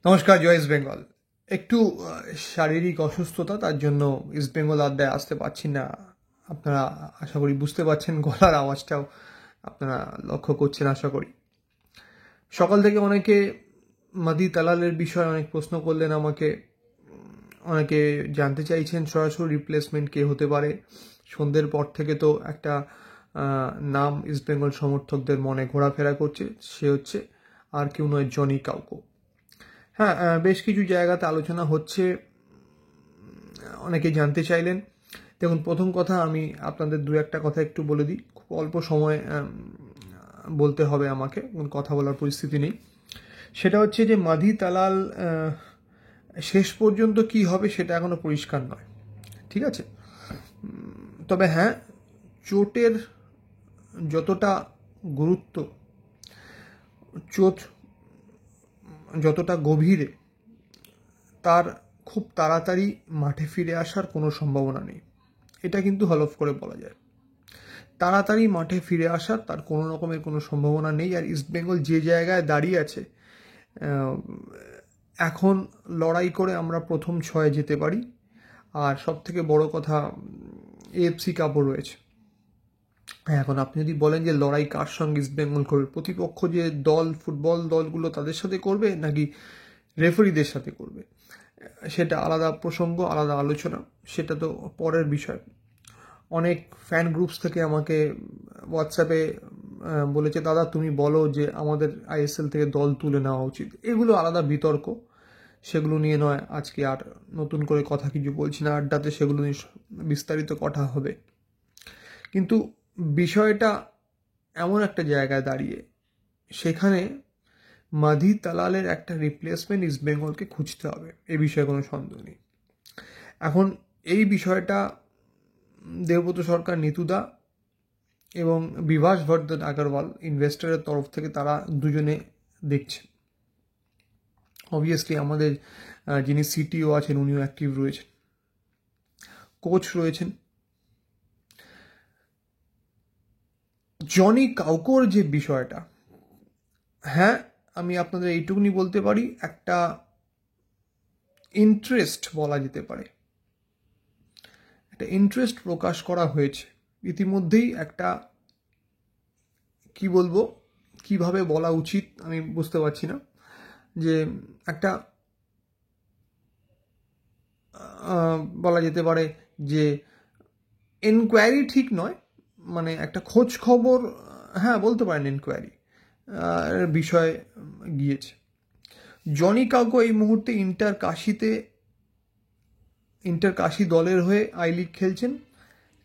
নমস্কার, জয় ইস্ট বেঙ্গল। একটু শারীরিক অসুস্থতা, তার জন্য ইস্ট বেঙ্গল আড্ডায় আসতে পারছি না। আপনারা আশা করি বুঝতে পারছেন, গলার আওয়াজটাও আপনারা লক্ষ্য করছেন আশা করি। সকাল থেকে অনেকে মাদি তালালের বিষয়ে অনেক প্রশ্ন করলেন আমাকে। অনেকে জানতে চাইছেন সরাসরি রিপ্লেসমেন্ট কে হতে পারে। সন্ধ্যের পর থেকে তো একটা নাম ইস্ট বেঙ্গল সমর্থকদের মনে ঘোরাফেরা করছে, সে হচ্ছে আর কেউ নয়, জনি কাউকো। হ্যাঁ, বেশ কিছু জায়গাতে আলোচনা হচ্ছে, অনেকে জানতে চাইলেন। দেখুন, প্রথম কথা আমি আপনাদের দু একটা কথা একটু বলে দিই। খুব অল্প সময় বলতে হবে আমাকে, কথা বলার পরিস্থিতি নেই। সেটা হচ্ছে যে মাধি তালাল শেষ পর্যন্ত কি হবে সেটা এখনো পরিষ্কার নয়, ঠিক আছে। তবে হ্যাঁ, চোটের যতটা গুরুত্ব, চোট যতটা গভীরে, তার খুব তাড়াতাড়ি মাঠে ফিরে আসার কোনো সম্ভাবনা নেই। এটা কিন্তু হলফ করে বলা যায়। তাড়াতাড়ি মাঠে ফিরে আসার তার কোনো রকমের কোনো সম্ভাবনা নেই। আর ইস্টবেঙ্গল যে জায়গায় দাঁড়িয়ে আছে, এখন লড়াই করে আমরা প্রথম ছয়ে যেতে পারি। আর সব থেকে বড় কথা, এএফসি কাপও রয়েছে। এখন আপনি যদি বলেন যে লড়াই কার সঙ্গে ইস্টবেঙ্গল করবে, প্রতিপক্ষ যে দল, ফুটবল দলগুলো তাদের সাথে করবে নাকি রেফারিদের সাথে করবে, সেটা আলাদা প্রসঙ্গ, আলাদা আলোচনা, সেটা তো পরের বিষয়। অনেক ফ্যান গ্রুপস থেকে আমাকে হোয়াটসঅ্যাপে বলেছে, দাদা তুমি বলো যে আমাদের আইএসএল থেকে দল তুলে নেওয়া উচিত। এগুলো আলাদা বিতর্ক, সেগুলো নিয়ে নয় আজকে আর নতুন করে কথা কিছু বলছি না। আড্ডাতে সেগুলো নিয়ে বিস্তারিত কথা হবে। কিন্তু বিষয়টা এমন একটা জায়গায় দাঁড়িয়ে, সেখানে মাধি তালালের একটা রিপ্লেসমেন্ট ইস্টবেঙ্গলকে খুঁজতে হবে, এ বিষয়ে কোনো সন্দেহ নেই। এখন এই বিষয়টা দেবব্রত সরকার, নিতুদা এবং বিভাস বর্ধন আগরওয়াল ইনভেস্টরের তরফ থেকে তারা দুজনে দেখছেন। অবভিয়াসলি আমাদের যিনি সিটিও আছেন উনিও অ্যাক্টিভ রয়েছেন, কোচ রয়েছেন। জনি কাউকোর যে বিষয়টা, হ্যাঁ আমি আপনাদের এইটুকুনি বলতে পারি, একটা ইন্টারেস্ট বলা যেতে পারে, একটা ইন্টারেস্ট প্রকাশ করা হয়েছে ইতিমধ্যেই। একটা কি বলবো, কিভাবে বলা উচিত আমি বুঝতে পারছি না, যে একটা বলা যেতে পারে যে এনকোয়ারি ঠিক নয়, মানে একটা খোঁজ খবর, হ্যাঁ বলতে পারেন এনকোয়ারি বিষয় গিয়েছে। জনি কাউকো এই মুহূর্তে ইন্টার কাশি দলের হয়ে আই লিগ খেলছেন।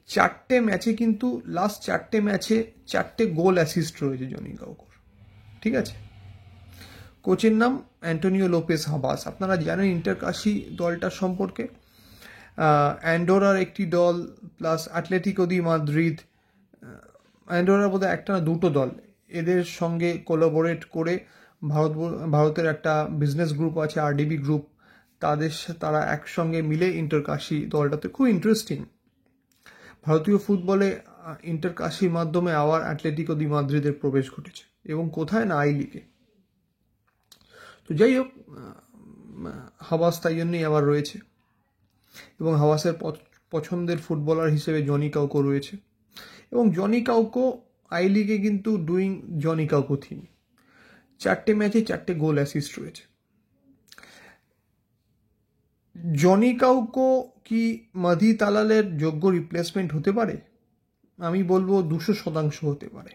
4টে ম্যাচে কিন্তু, লাস্ট 4টে ম্যাচে 4টে গোল অ্যাসিস্ট রয়েছে জনি কাউকোর, ঠিক আছে। কোচের নাম অ্যান্টোনিও লোপেস হাবাস। আপনারা জানেন ইন্টার কাশি দলটার সম্পর্কে। অ্যান্ডোরার একটি দল প্লাস অ্যাটলেটিকো দি মাদ্রিদ, অ্যান্ডোরার বোধহয় একটা না দুটো দল, এদের সঙ্গে কোলাবোরেট করে ভারতের একটা বিজনেস গ্রুপ আছে, আরডিবি গ্রুপ, তারা একসঙ্গে মিলে ইন্টার কাশি দলটাতে, খুব ইন্টারেস্টিং। ভারতীয় ফুটবলে ইন্টার কাশির মাধ্যমে আবার অ্যাটলেটিকো দি মাদ্রিদের প্রবেশ ঘটেছে, এবং কোথায় না, আই লিগে। তো যাই হোক, হাবাস তাই জন্যই আবার রয়েছে, এবং হাবাসের পছন্দের ফুটবলার হিসেবে জনি কাউকো রয়েছে। এবং জনি কাউকো আই লিগে কিন্তু ডুইং জনি কাউকো থিম। 4টে ম্যাচে 4টে গোল অ্যাসিস্ট রয়েছে। জনি কাউকো কি মাধি তালালের যোগ্য রিপ্লেসমেন্ট হতে পারে? আমি বলবো 200% হতে পারে।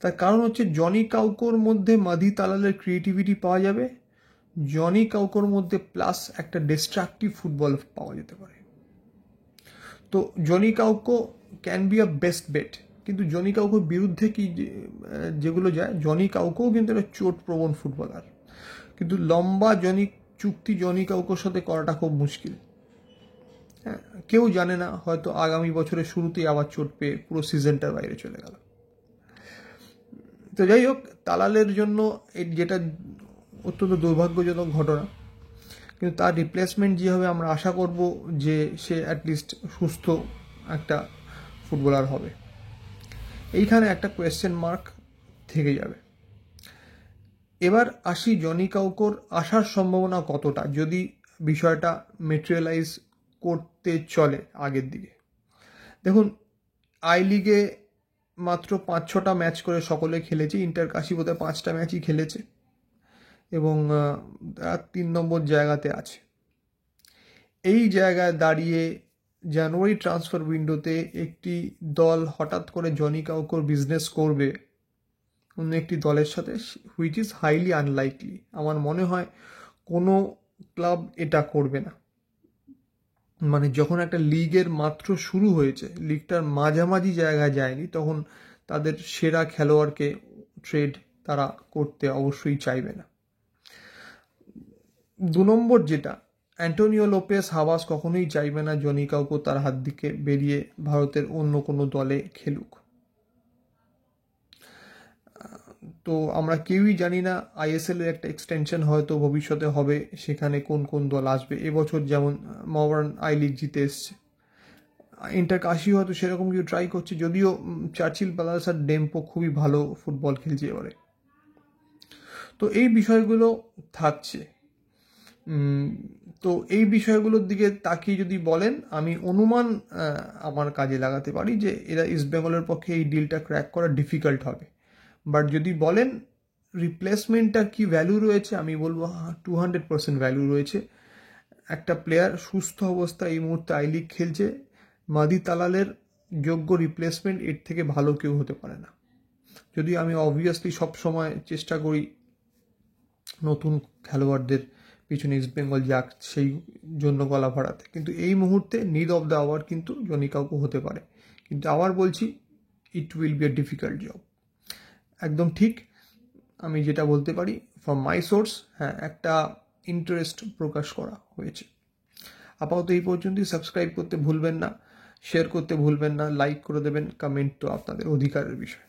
তার কারণ হচ্ছে জনি কাউকোর মধ্যে মাধি তালালের ক্রিয়েটিভিটি পাওয়া যাবে, জনি কাউকোর মধ্যে প্লাস একটা ডিস্ট্রাকটিভ ফুটবল পাওয়া যেতে পারে। তো Johnny Kauko can be a best bet. কিন্তু জনি কাউকোর বিরুদ্ধে কি যেগুলো যায়, জনি কাউকোও কিন্তু একটা চোট প্রবণ ফুটবলার, কিন্তু লম্বা চুক্তি জনি কাউকোর সাথে করাটা খুব মুশকিল। হ্যাঁ, কেউ জানে না, হয়তো আগামী বছরের শুরুতেই আবার চোট পেয়ে পুরো সিজনটার বাইরে চলে গেল। তো যাই হোক, তালালের জন্য যেটা অত্যন্ত দুর্ভাগ্যজনক ঘটনা, কিন্তু তার রিপ্লেসমেন্ট যেভাবে আমরা আশা করব যে সে অ্যাটলিস্ট সুস্থ একটা ফুটবলার হবে, এইখানে একটা কোয়েশ্চেন মার্ক থেকে যাবে। এবার আসি জনি কাউকোর আসার সম্ভাবনা কতটা যদি বিষয়টা মেটেরিয়ালাইজ করতে চলে আগের দিকে। দেখুন, আই লিগে মাত্র 5-6টা ম্যাচ করে সকলে খেলেছে, ইন্টার কাশি বোধহয় 5টা ম্যাচই খেলেছে এবং 3 নম্বর জায়গাতে আছে। এই জায়গায় দাঁড়িয়ে জানুয়ারি ট্রান্সফার উইন্ডোতে একটি দল হঠাৎ করে জনি কাউকোর বিজনেস করবে অন্য একটি দলের সাথে, হুইচ ইজ হাইলি আনলাইকলি। আমার মনে হয় কোনো ক্লাব এটা করবে না। মানে যখন একটা লিগের মাত্র শুরু হয়েছে, লিগটার মাঝামাঝি জায়গায় যায়নি, তখন তাদের সেরা খেলোয়াড়কে ট্রেড তারা করতে অবশ্যই চাইবে না। 2 নম্বর যেটা, অ্যান্টোনিও লোপেস হাবাস কখনোই চাইবে না জনি কাউকো তার হাত দিকে বেরিয়ে ভারতের অন্য কোনো দলে খেলুক। তো আমরা কেউই জানি না, আইএসএল এর একটা এক্সটেনশন হয়তো ভবিষ্যতে হবে, সেখানে কোন কোন দল আসবে। এবছর যেমন মোহনবাগান আই লিগ জিতে এসছে, ইন্টার কাশি হয়তো সেরকম কিছু ট্রাই করছে, যদিও চার্চিল প্যালাস আর ডেম্পো খুবই ভালো ফুটবল খেলছে এবারে। তো এই বিষয়গুলো থাকছে। তো এই বিষয়গুলোর দিকে তাকিয়ে যদি বলেন, আমি অনুমান আমার কাজে লাগাতে পারি যে এরা ইস্টবেঙ্গলের পক্ষে এই ডিলটা ক্র্যাক করা ডিফিকাল্ট হবে। বাট যদি বলেন রিপ্লেসমেন্টটার কি ভ্যালু রয়েছে, আমি বলবো 200% ভ্যালু রয়েছে। একটা প্লেয়ার সুস্থ অবস্থায় এই মুহূর্তে আই লিগ খেলছে, মাদি তালালের যোগ্য রিপ্লেসমেন্ট এর থেকে ভালো কেউ হতে পারে না। যদি আমি অবভিয়াসলি সব সময় চেষ্টা করি নতুন খেলোয়াড়দের পিছনে ইস্টবেঙ্গল যাক সেই জন্য গলা ভাড়াতে, কিন্তু এই মুহূর্তে নিড অফ দ্য আওয়ার কিন্তু জনি কাউকো হতে পারে। কিন্তু আবার বলছি, it will B A difficult job. একদম ঠিক, আমি যেটা বলতে পারি ফ্রম মাই সোর্স, হ্যাঁ একটা ইন্টারেস্ট প্রকাশ করা হয়েছে। আপাতত এই পর্যন্তই। সাবস্ক্রাইব করতে ভুলবেন না, শেয়ার করতে ভুলবেন না, লাইক করে দেবেন, কমেন্ট তো আপনাদের অধিকারের বিষয়।